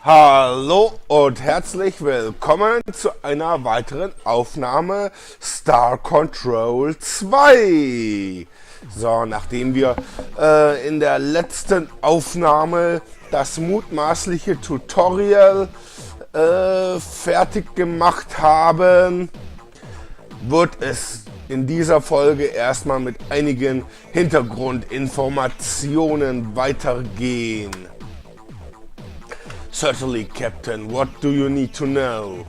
Hallo und herzlich willkommen zu einer weiteren Aufnahme Star Control 2. So, nachdem wir in der letzten Aufnahme das mutmaßliche Tutorial fertig gemacht haben, wird es in dieser Folge erstmal mit einigen Hintergrundinformationen weitergehen. Certainly, Captain. What do you need to know?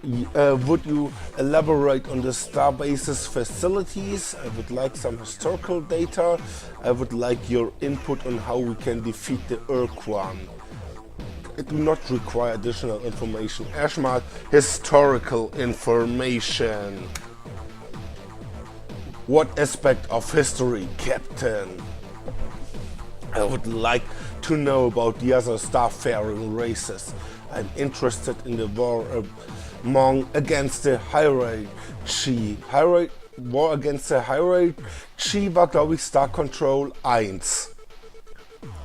Would you elaborate on the Starbase's facilities? I would like some historical data. I would like your input on how we can defeat the Urquan. I do not require additional information. Erstmal historical information. What aspect of history, Captain? I would like to know about the other starfaring races. I'm interested in the war against the Hierarchy. War against the Hierarchy war, glaube ich, Star Control 1.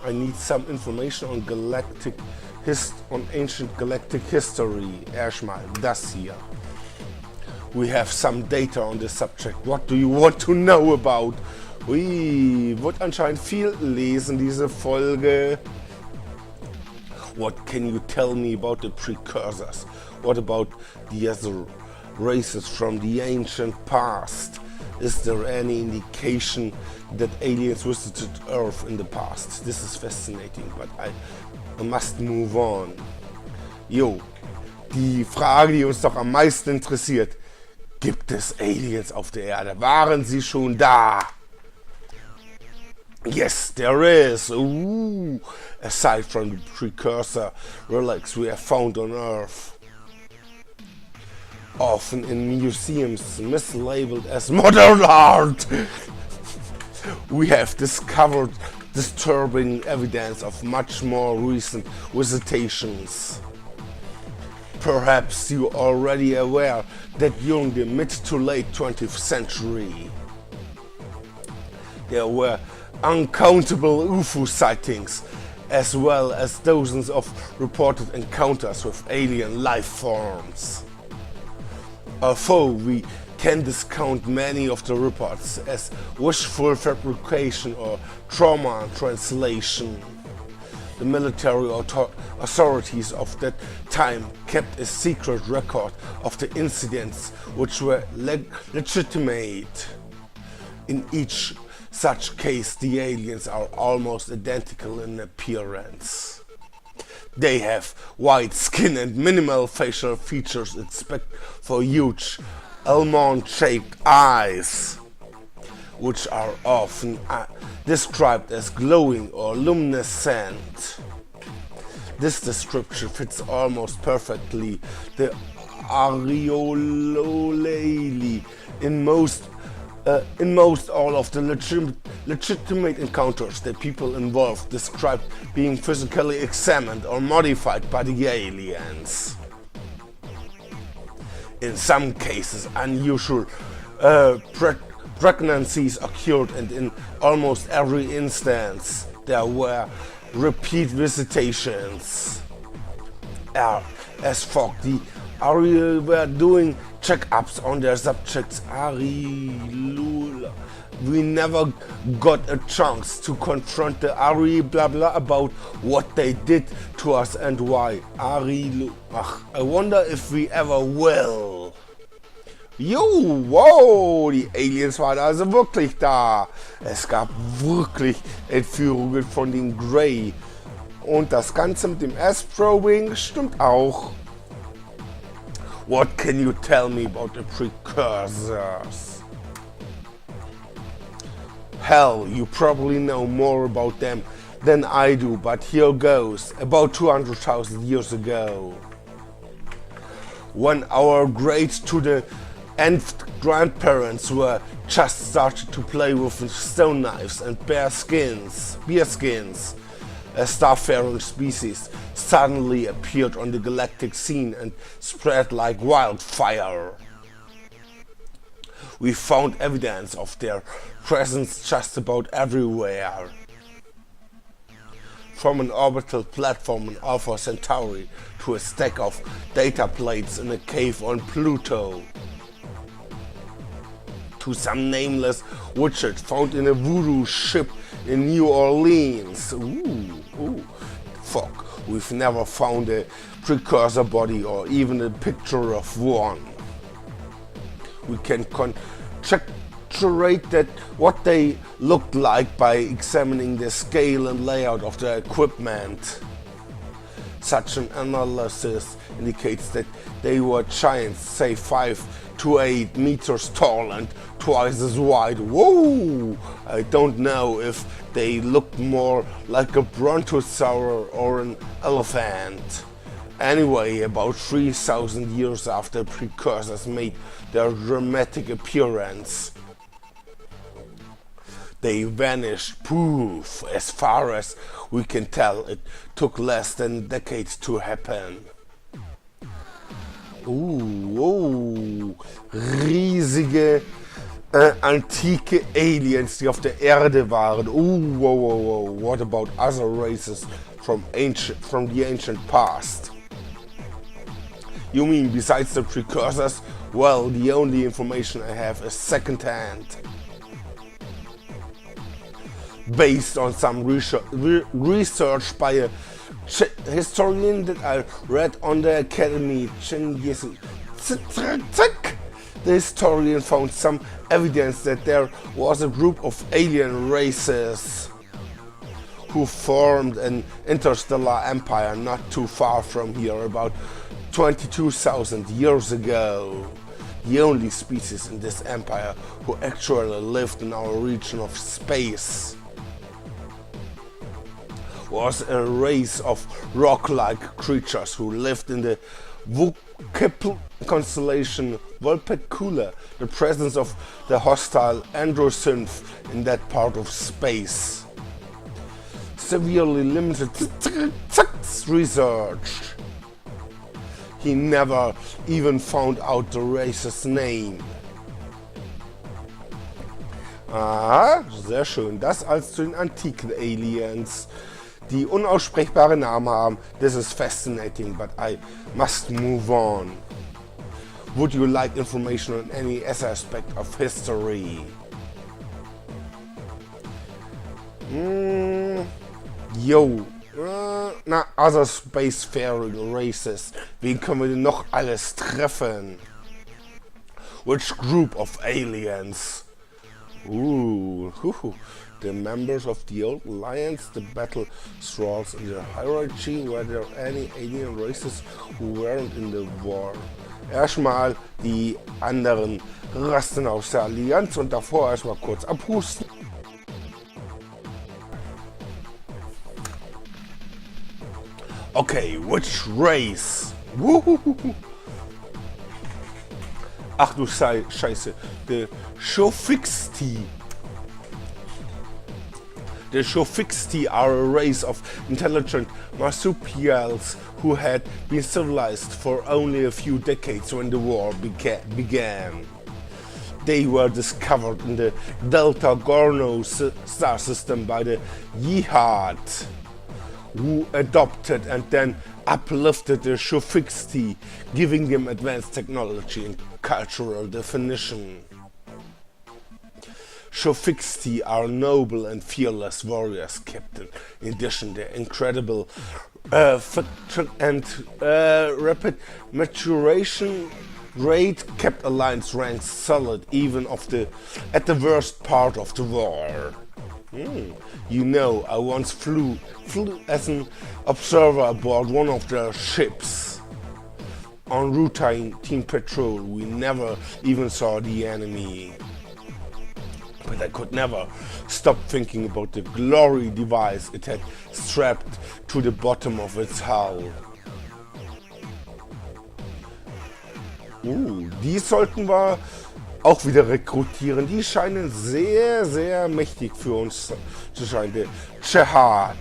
I need some information on ancient galactic history. Erstmal das hier. We have some data on the subject. What do you want to know about? Ui, wird anscheinend viel lesen, diese Folge. What can you tell me about the precursors? What about the other races from the ancient past? Is there any indication that aliens visited Earth in the past? This is fascinating, but I must move on. Jo, die Frage, die uns doch am meisten interessiert. Gibt es Aliens auf der Erde? Waren sie schon da? Yes, there is. Ooh. Aside from the precursor relics we have found on Earth, often in museums mislabeled as modern art, we have discovered disturbing evidence of much more recent visitations. Perhaps you are already aware that during the mid to late 20th century, there were uncountable UFO sightings, as well as dozens of reported encounters with alien life forms. Although we can discount many of the reports as wishful fabrication or trauma translation, the military authorities of that time kept a secret record of the incidents which were legitimate. In each such case, the aliens are almost identical in appearance. They have white skin and minimal facial features except for huge almond-shaped eyes, which are often described as glowing or luminescent. This description fits almost perfectly the Areololei in most all of the legitimate encounters that people involved described being physically examined or modified by the aliens. In some cases, unusual pregnancies occurred, and in almost every instance, there were repeat visitations. As for the Ari were doing checkups on their subjects. We never got a chance to confront the Ari blah blah about what they did to us and why. I wonder if we ever will. Jo, wow, die Aliens waren also wirklich da. Es gab wirklich Entführungen von den Grey. Und das Ganze mit dem S-Probing stimmt auch. What can you tell me about the precursors? Hell, you probably know more about them than I do, but here goes. About 200,000 years ago, when our great to the nth grandparents were just started to play with stone knives and bear skins, a starfaring species suddenly appeared on the galactic scene and spread like wildfire. We found evidence of their presence just about everywhere. from an orbital platform in Alpha Centauri to a stack of data plates in a cave on Pluto, to some nameless widget found in a voodoo ship in New Orleans. Fuck, we've never found a precursor body or even a picture of one. We can conjecturate that what they looked like by examining the scale and layout of the equipment. Such an analysis indicates that they were giants, say 5 to 8 meters tall and twice as wide. Whoa! I don't know if they looked more like a brontosaurus or an elephant. Anyway, about 3,000 years after precursors made their dramatic appearance, they vanished, poof. As far as we can tell, it took less than decades to happen. Riesige, antike Aliens, die auf der Erde waren. What about other races from the ancient past? You mean besides the precursors? Well, the only information I have is second-hand, based on some research by a historian that I read on the Academy. The historian found some evidence that there was a group of alien races who formed an interstellar empire not too far from here, about 22,000 years ago. The only species in this empire who actually lived in our region of space was a race of rock-like creatures who lived in the constellation Vulpecula, the presence of the hostile Androsynthe in that part of space. Severely limited research. He never even found out the race's name. Ah, sehr schön. Das als zu den antiken Aliens, die unaussprechbare Namen haben. This is fascinating, but I must move on. Would you like information on any aspect of history? Other spacefaring races. Wen können wir denn noch alles treffen? Which group of aliens? The members of the Old Alliance, the battle thralls in the hierarchy. Were there any alien races who weren't in the war? Erstmal die anderen Rassen aus der Allianz und davor erstmal kurz abhusten. Okay, which race? Ach du Scheiße, the Shophixti. The Shophixti are a race of intelligent marsupials who had been civilized for only a few decades when the war began. They were discovered in the Delta Gorno star system by the Jihad, who adopted and then uplifted the Shophixti, giving them advanced technology and cultural definition. Shophixti are noble and fearless warriors, Captain. In addition, their incredible rapid maturation rate kept Alliance ranks solid even at the worst part of the war. You know, I once flew as an observer aboard one of their ships. En routine team patrol, we never even saw the enemy. But I could never stop thinking about the glory device it had strapped to the bottom of its hull. Die sollten wir auch wieder rekrutieren. Die scheinen sehr, sehr mächtig für uns zu sein. Der Jihad.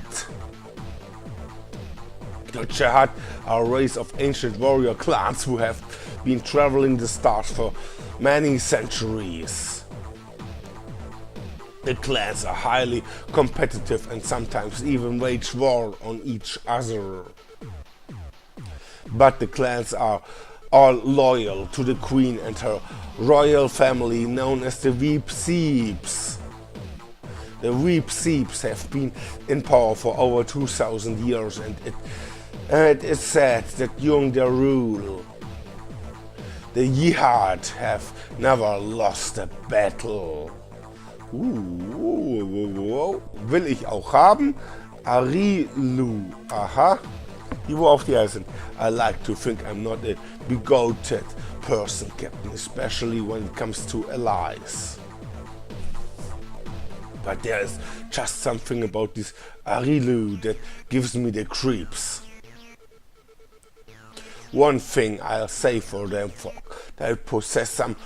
The Jihad are a race of ancient warrior clans who have been traveling the stars for many centuries. The clans are highly competitive and sometimes even wage war on each other. But the clans are all loyal to the queen and her royal family known as the Weep Seeps. The Weep Seeps have been in power for over 2000 years, and it is said that during their rule the Jihad have never lost a battle. Will ich auch haben. Arilu. Aha. Worauf die heißen. I like to think I'm not a bigoted person, Captain, especially when it comes to allies. But there is just something about this Arilu that gives me the creeps. One thing I'll say for them, they possess some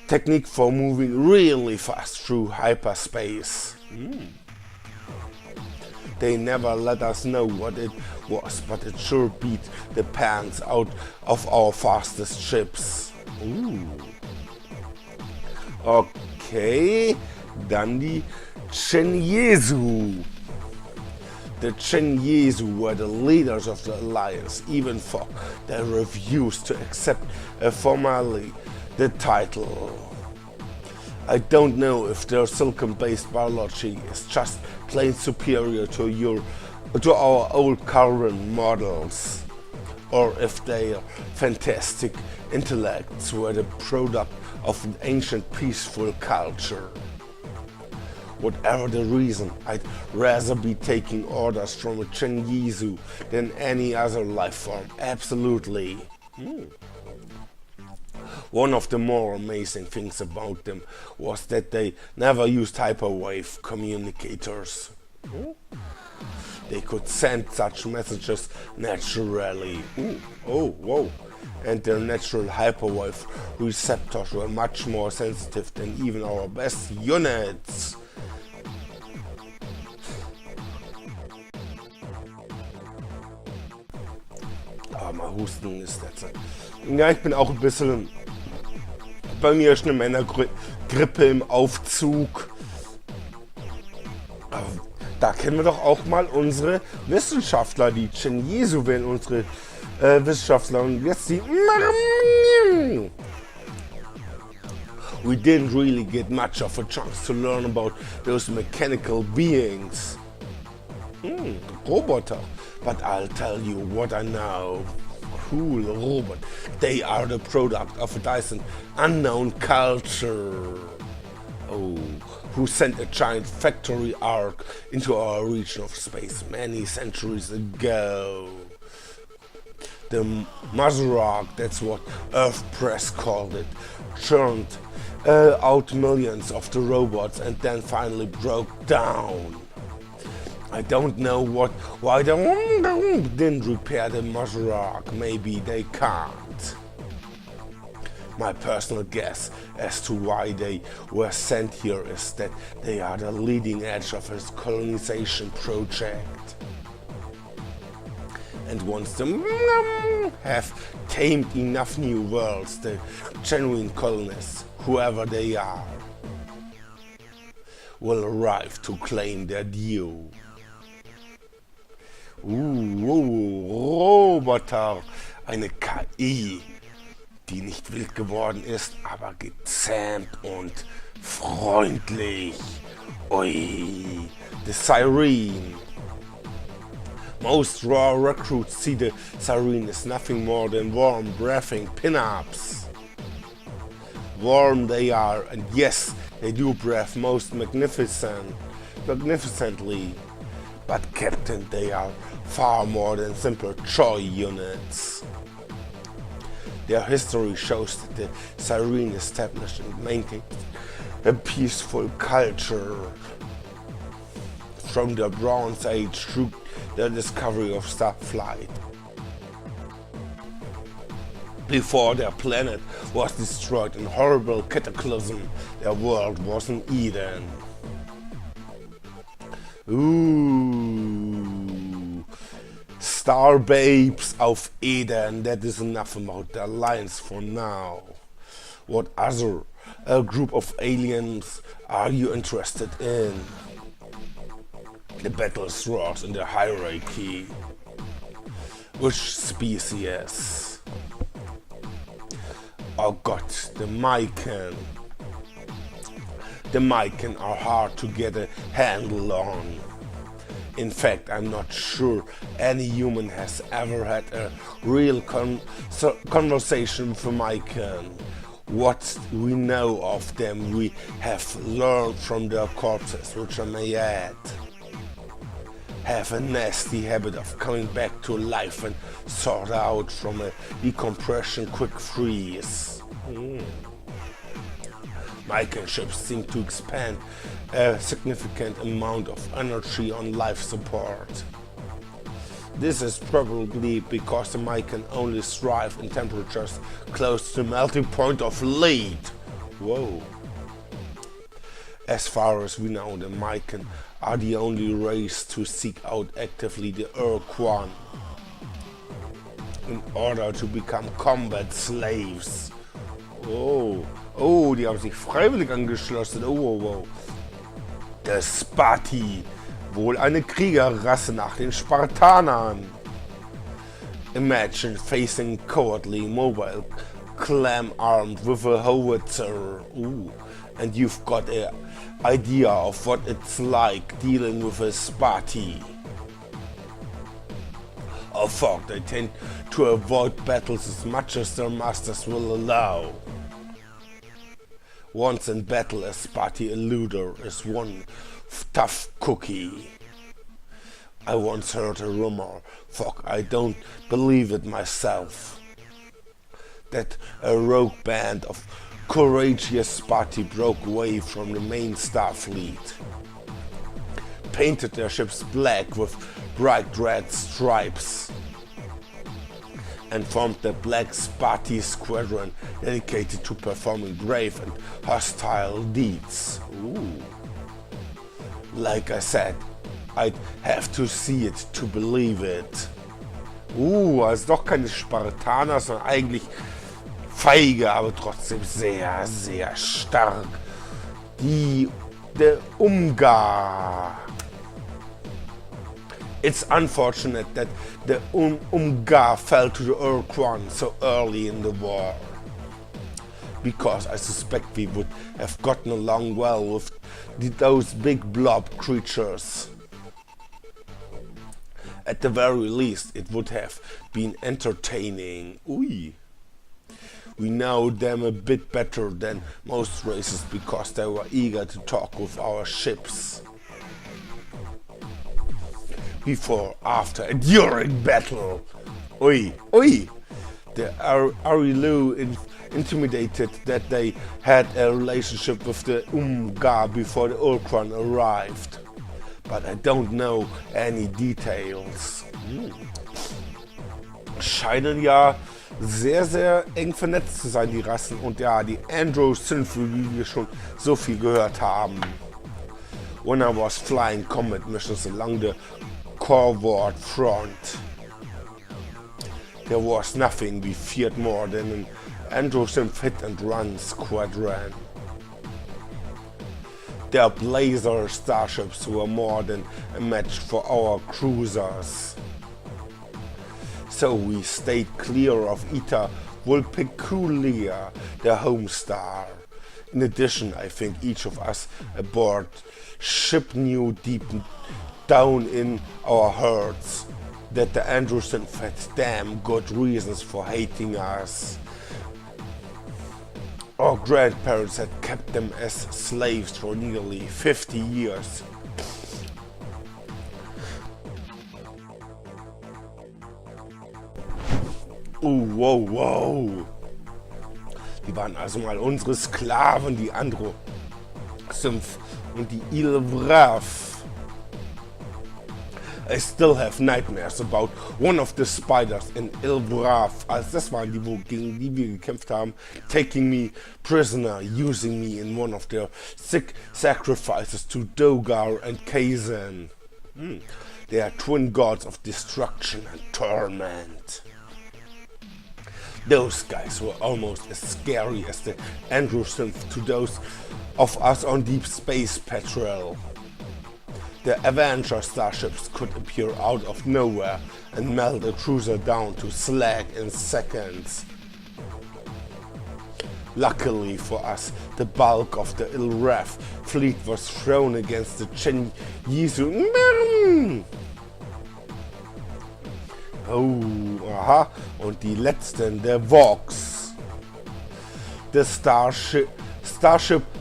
technique for moving really fast through hyperspace. They never let us know what it was, but it sure beat the pants out of our fastest ships. Okay, dann die Chenyesu. The Chenyesu were the leaders of the alliance, even though they refused to accept formally the title. I don't know if their silicon-based biology is just plain superior to our old current models, or if their fantastic intellects were the product of an ancient peaceful culture. Whatever the reason, I'd rather be taking orders from a Chenyesu than any other life form, absolutely. One of the more amazing things about them was that they never used hyperwave communicators. They could send such messages naturally. And their natural hyperwave receptors were much more sensitive than even our best units. Mal husten ist das. Ja, ich bin auch ein bisschen. Bei mir ist eine Männergrippe im Aufzug. Da kennen wir doch auch mal unsere Wissenschaftler, die Chenyesu wählen, unsere Wissenschaftler. Und jetzt die. We didn't really get much of a chance to learn about those mechanical beings. Roboter. But I'll tell you what I know. Cool robot. They are the product of a distant unknown culture. Who sent a giant factory arc into our region of space many centuries ago. The Mazurag, that's what Earth Press called it, churned out millions of the robots and then finally broke down. I don't know why they didn't repair the Mazurag. Maybe they can't. My personal guess as to why they were sent here is that they are the leading edge of his colonization project. And once them have tamed enough new worlds, the genuine colonists, whoever they are, will arrive to claim their due. Roboter, eine KI, die nicht wild geworden ist, aber gezähmt und freundlich. Ui, the Siren. Most raw recruits see the Siren as nothing more than warm, breathing pin-ups. Warm they are, and yes, they do breath most magnificently. But Captain, they are far more than simple toy units. Their history shows that the Siren established and maintained a peaceful culture from the Bronze Age through the discovery of starflight. Before their planet was destroyed in horrible cataclysm, their world was an Eden. Star Babes auf Eden, that is enough about the Alliance for now. What other a group of aliens are you interested in? The battle roars in the hierarchy. Which species? Oh god, the Mycan. The Mycan are hard to get a handle on. In fact, I'm not sure any human has ever had a real conversation with a Mycan. What we know of them we have learned from their corpses, which I may add have a nasty habit of coming back to life and sort out from a decompression quick freeze. Mycan ships seem to expend a significant amount of energy on life support. This is probably because the Mycan only thrive in temperatures close to the melting point of lead. Whoa. As far as we know, the Mycan are the only race to seek out actively the Urquan in order to become combat slaves. Oh, die haben sich freiwillig angeschlossen. Oh. Der Sparti, wohl eine Kriegerrasse nach den Spartanern. Imagine facing cowardly mobile clam armed with a howitzer. And you've got an idea of what it's like dealing with a Sparti. Oh fuck, they tend to avoid battles as much as their masters will allow. Once in battle, a Sparti eluder is one tough cookie. I once heard a rumor, fuck, I don't believe it myself, that a rogue band of courageous Sparti broke away from the main Starfleet, painted their ships black with bright red stripes, and formed the Black Sparti Squadron dedicated to performing brave and hostile deeds. Like I said, I'd have to see it to believe it. Also doch keine Spartaner, sondern eigentlich feige, aber trotzdem sehr, sehr stark. Der Umgar. It's unfortunate that the Umgar fell to the Urquan so early in the war, because I suspect we would have gotten along well with those big blob creatures. At the very least, it would have been entertaining. We know them a bit better than most races because they were eager to talk with our ships. Before, after, and during battle. The Arilu intimidated that they had a relationship with the Umgar before the Urquan arrived. But I don't know any details. Scheinen ja sehr, sehr eng vernetzt zu sein, die Rassen. Und ja, die Andro-Synth, wie wir schon so viel gehört haben. When I was flying combat missions along the Corward front, there was nothing we feared more than an Andro-Synth hit-and-run squadron. Their blazer starships were more than a match for our cruisers. So we stayed clear of Eta Vulpecula, their home star. In addition, I think each of us aboard ship knew deep down in our hearts that the Andro-Synth had damn good reasons for hating us. Our grandparents had kept them as slaves for nearly 50 years. Wow. Die waren also mal unsere Sklaven, die Andro-Synth und die Ilvrav. I still have nightmares about one of the spiders in Ilvrav, als das waren die, gegen die wir gekämpft haben, taking me prisoner, using me in one of their sick sacrifices to Dogar and Kazan. They are twin gods of destruction and torment. Those guys were almost as scary as the androsynth to those of us on Deep Space Patrol. The Avenger starships could appear out of nowhere and melt a cruiser down to slag in seconds. Luckily for us, the bulk of the Ilref fleet was thrown against the Chen Yisu. Oh, aha, und die letzten, der Vox. The Starship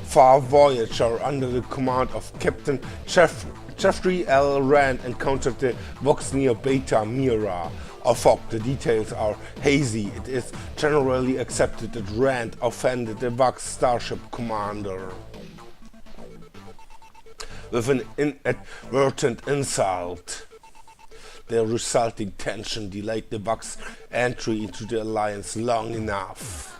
Far Voyager under the command of Captain Jeffrey L. Rand encountered the Vox near Beta Mira. Or fog, the details are hazy. It is generally accepted that Rand offended the Vox starship commander with an inadvertent insult. The resulting tension delayed the Vox entry into the Alliance long enough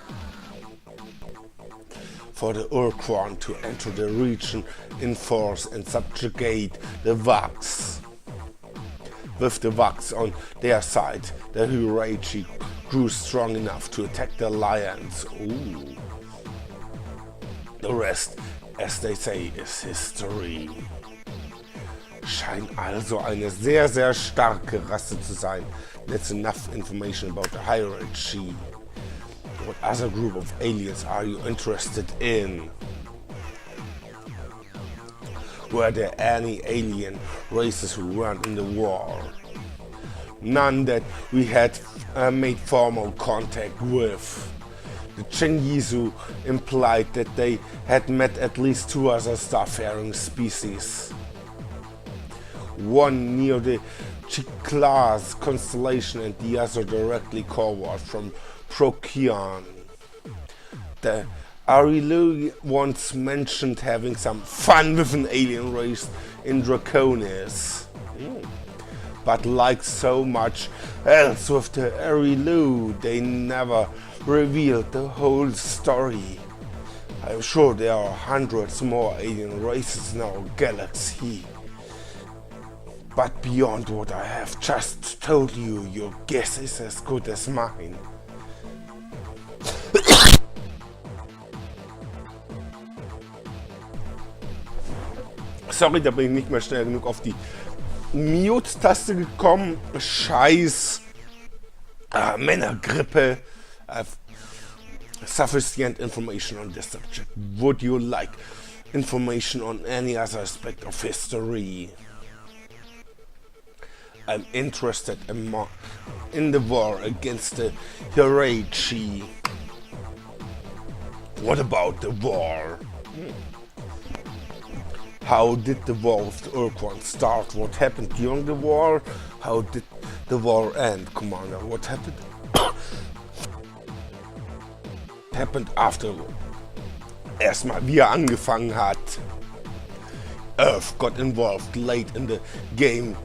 for the Urquan to enter the region in force and subjugate the Vox. With the Vox on their side, the Hirachi grew strong enough to attack the Alliance. Ooh. The rest, as they say, is history. Scheint also eine sehr, sehr starke Rasse zu sein. That's enough information about the hierarchy. What other group of aliens are you interested in? Were there any alien races who weren't in the war? None that we had made formal contact with. The Chen Yisu implied that they had met at least 2 other starfaring species. One near the Chiklas constellation and the other directly forward from Procyon. The Arilu once mentioned having some fun with an alien race in Draconis. But like so much else with the Arilu, they never revealed the whole story. I'm sure there are hundreds more alien races in our galaxy. But beyond what I have just told you, your guess is as good as mine. Sorry, da bin ich nicht mehr schnell genug auf die Mute-Taste gekommen. Scheiß Männergrippe. Sufficient information on this subject. Would you like information on any other aspect of history? I'm interested in the war against the Hirachi. What about the war? How did the war with the Urquan start? What happened during the war? How did the war end, Commander? What happened? Happened after. Erstmal, wie angefangen hat. Earth got involved late in the game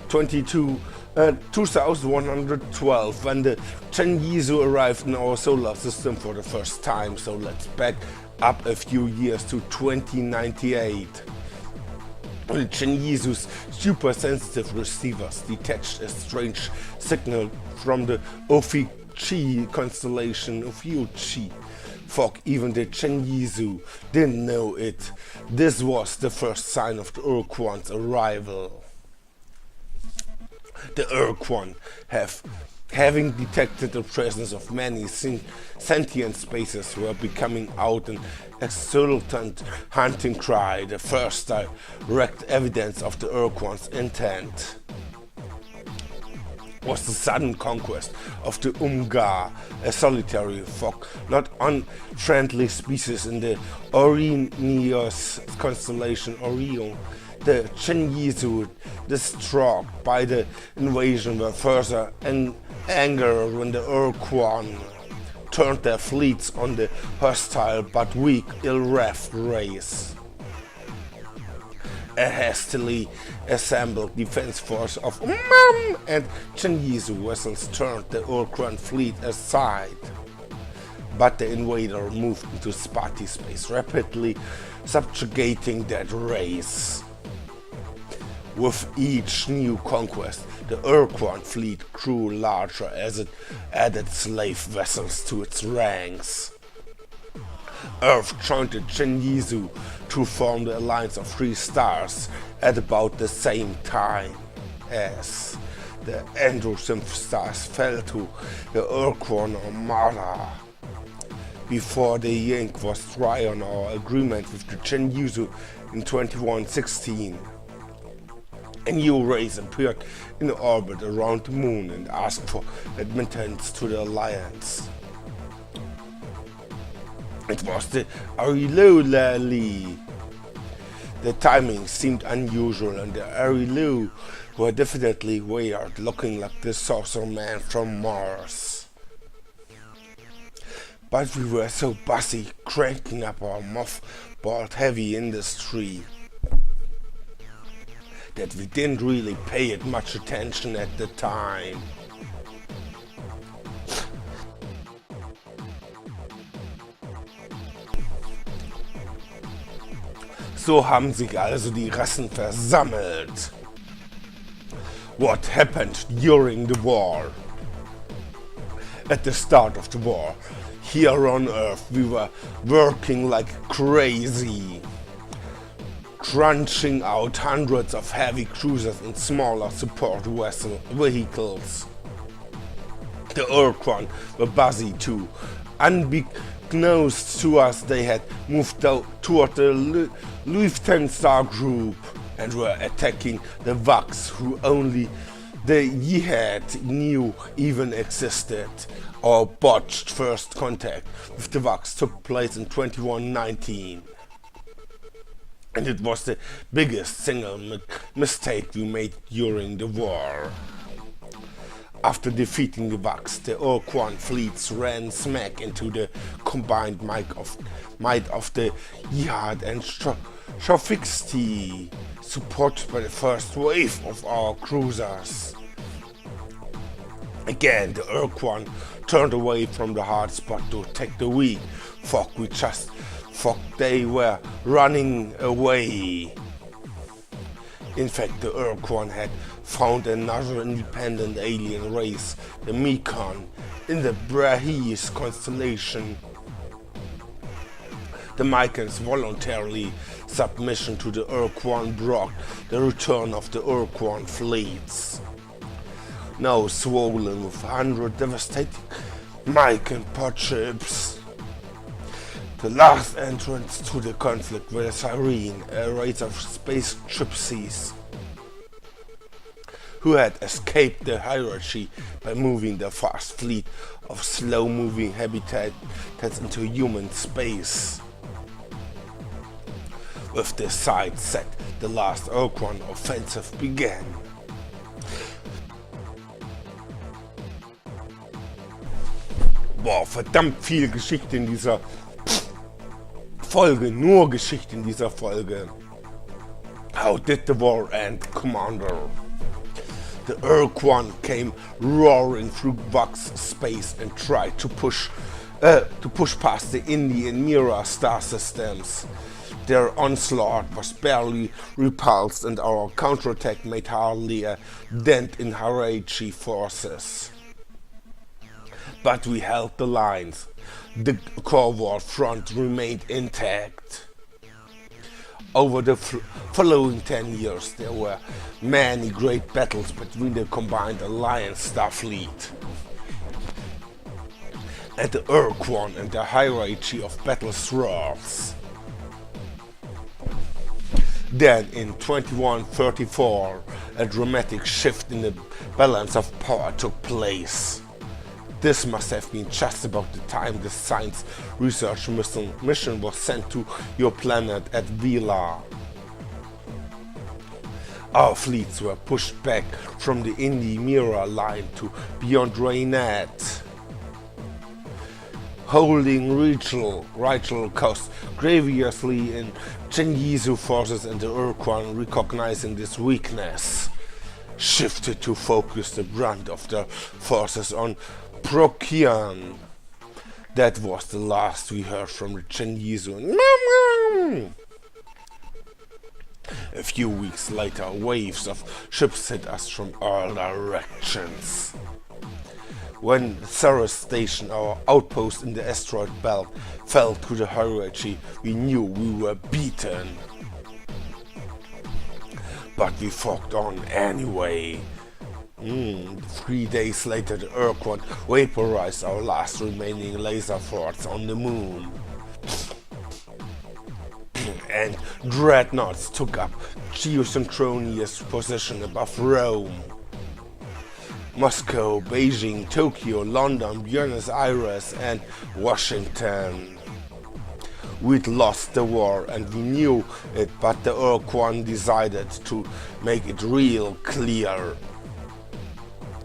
2112 when the Chen Yisu arrived in our solar system for the first time. So let's back up a few years to 2098. The Chen Yisu's super sensitive receivers detached a strange signal from the Ophiuchi constellation of Ophiuchi. Fuck, even the Chen Yisu didn't know it. This was the first sign of the Urquan's arrival. The Urquan having detected the presence of many sentient species, were becoming out an exultant hunting cry, the first direct evidence of the Urquan's intent was the sudden conquest of the Umgar, a solitary folk, not unfriendly species in the Orioneous constellation Orion. The Chen Yisu, distraught by the invasion, were further angered when the Urquan turned their fleets on the hostile but weak Ilref race. A hastily assembled defense force of and Chen Yisu vessels turned the Urquan fleet aside. But the invader moved into spotty space, rapidly subjugating that race. With each new conquest, The Urquan fleet grew larger as it added slave vessels to its ranks. Earth joined the Genyisu to form the Alliance of Three Stars at about the same time as the Androsymph stars fell to the Urquan Armada. Before the ink was dry on our agreement with the Genyisu in 2116, a new race appeared in orbit around the moon and asked for admittance to the Alliance. It was the Arilolali. The timing seemed unusual, and the Arilu were definitely weird, looking like the saucer man from Mars. But we were so busy cranking up our mothballed heavy industry that we didn't really pay it much attention at the time. So haben sich also die Rassen versammelt. What happened during the war? At the start of the war, here on Earth we were working like crazy, crunching out hundreds of heavy cruisers and smaller support vehicles. The Urquan were busy too. Unbeknownst to us, they had moved toward the Lufthansa group and were attacking the Vax, who only the Jihad knew even existed. Our botched first contact with the Vax took place in 2119. And it was the biggest single mistake we made during the war. After defeating the Vax, the Urquan fleets ran smack into the combined might of the Jihad and Shafixti, supported by the first wave of our cruisers. Again, the Urquan turned away from the hard spot to attack the weak. They were running away. In fact, the Urquan had found another independent alien race, the Mekon, in the Brahis constellation. The Mekons voluntarily submission to the Urquan brought the return of the Urquan fleets. Now swollen with 100 devastating Mekon pod ships. The last entrance to the conflict were the Sirene, a race of space gypsies who had escaped the hierarchy by moving their fast fleet of slow-moving habitats into human space. With this sight set, the last Urquan offensive began. Boah, verdammt viel Geschichte in dieser Folge, nur Geschichte in dieser Folge. How did the war end, Commander? The Urquan came roaring through Vax space and tried to push past the Indian Mira star systems. Their onslaught was barely repulsed, and our counterattack made hardly a dent in Harachi forces. But we held the lines. The Corvard front remained intact. Over the following 10 years, there were many great battles between the combined Alliance Star Fleet and the Urquan and the hierarchy of battle thralls. Then, in 2134, a dramatic shift in the balance of power took place. This must have been just about the time the science research mission was sent to your planet at Vila. Our fleets were pushed back from the Indi-Mira line to beyond Rainet, holding Rachel coast grievously in Genyisu forces, and the Urquan, recognizing this weakness, shifted to focus the brunt of their forces on Prokian. That was the last we heard from the Genyisu. A few weeks later, waves of ships hit us from all directions. When Ceres Station, our outpost in the asteroid belt, fell to the hierarchy, we knew we were beaten. But we fought on anyway. 3 days later, the Urquhart vaporized our last remaining laser forts on the moon. And dreadnoughts took up geosynchronous position above Rome. Moscow, Beijing, Tokyo, London, Buenos Aires and Washington. We'd lost the war and we knew it, but the Urquhart decided to make it real clear.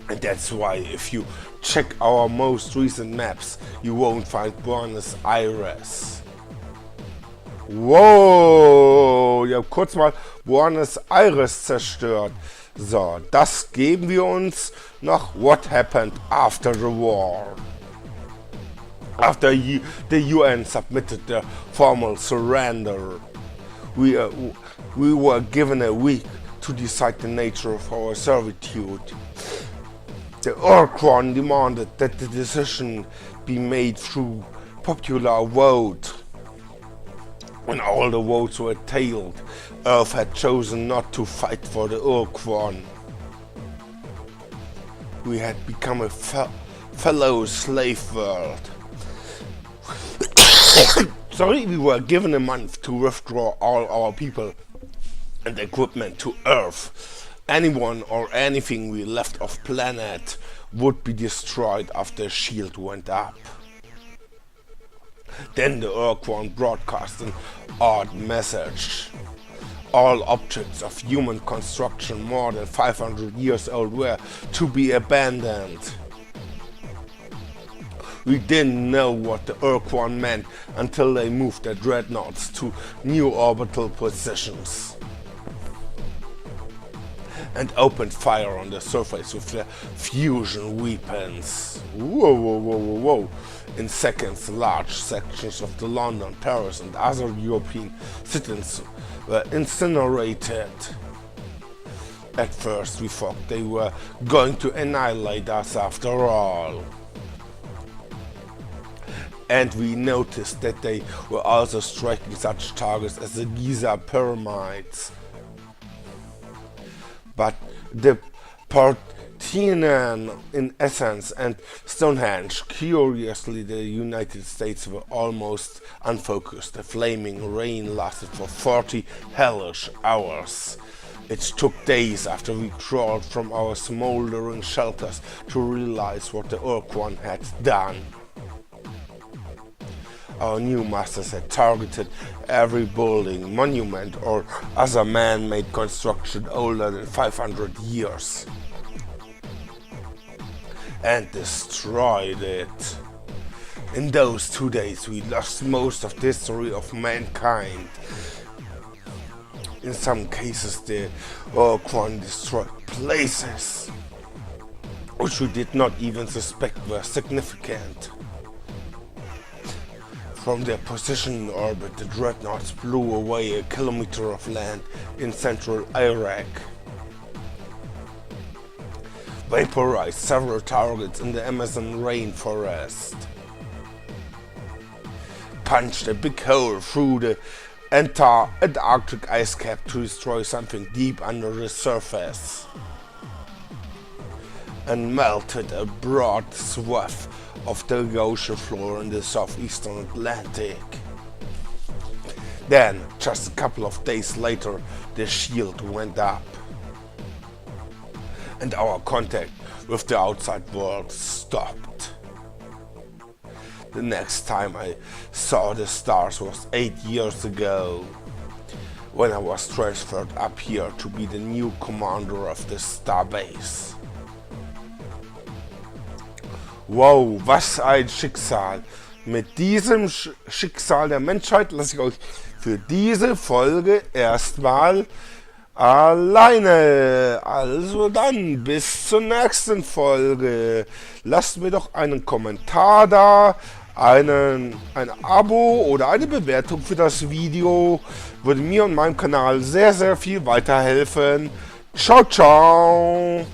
And that's why if you check our most recent maps, you won't find Buenos Aires. Wow, ich habe kurz mal Buenos Aires zerstört. So, das geben wir uns noch. What happened after the war? After the UN submitted their formal surrender, we were given a week to decide the nature of our servitude. The Urquhart demanded that the decision be made through popular vote. When all the votes were tallied, Earth had chosen not to fight for the Urquhart. We had become a fellow slave world. Sorry, we were given a month to withdraw all our people and equipment to Earth. Anyone or anything we left off planet would be destroyed after a shield went up. Then the Urquhart broadcast an odd message. All objects of human construction more than 500 years old were to be abandoned. We didn't know what the Urquhart meant until they moved their dreadnoughts to new orbital positions and opened fire on the surface with their fusion weapons. Whoa, whoa, whoa, whoa, whoa. In seconds, large sections of the London, Paris and other European cities were incinerated. At first we thought they were going to annihilate us after all. And we noticed that they were also striking such targets as the Giza pyramids. But the Parthenon in Athens and Stonehenge, curiously the United States were almost unfocused. The flaming rain lasted for 40 hellish hours. It took days after we crawled from our smoldering shelters to realize what the Urquhart had done. Our new masters had targeted every building, monument or other man-made construction older than 500 years and destroyed it. In those 2 days we lost most of the history of mankind. In some cases the Urquhart destroyed places which we did not even suspect were significant. From their position in orbit, the dreadnoughts blew away a kilometer of land in central Iraq, vaporized several targets in the Amazon rainforest, punched a big hole through the Antarctic ice cap to destroy something deep under the surface, and melted a broad swath of the ocean floor in the southeastern Atlantic. Then, just a couple of days later, the shield went up, and our contact with the outside world stopped. The next time I saw the stars was 8 years ago, when I was transferred up here to be the new commander of the Starbase. Wow, was ein Schicksal. Mit diesem Schicksal der Menschheit lasse ich euch für diese Folge erstmal alleine. Also dann, bis zur nächsten Folge. Lasst mir doch einen Kommentar da, Ein Abo oder eine Bewertung für das Video würde mir und meinem Kanal sehr, sehr viel weiterhelfen. Ciao, ciao!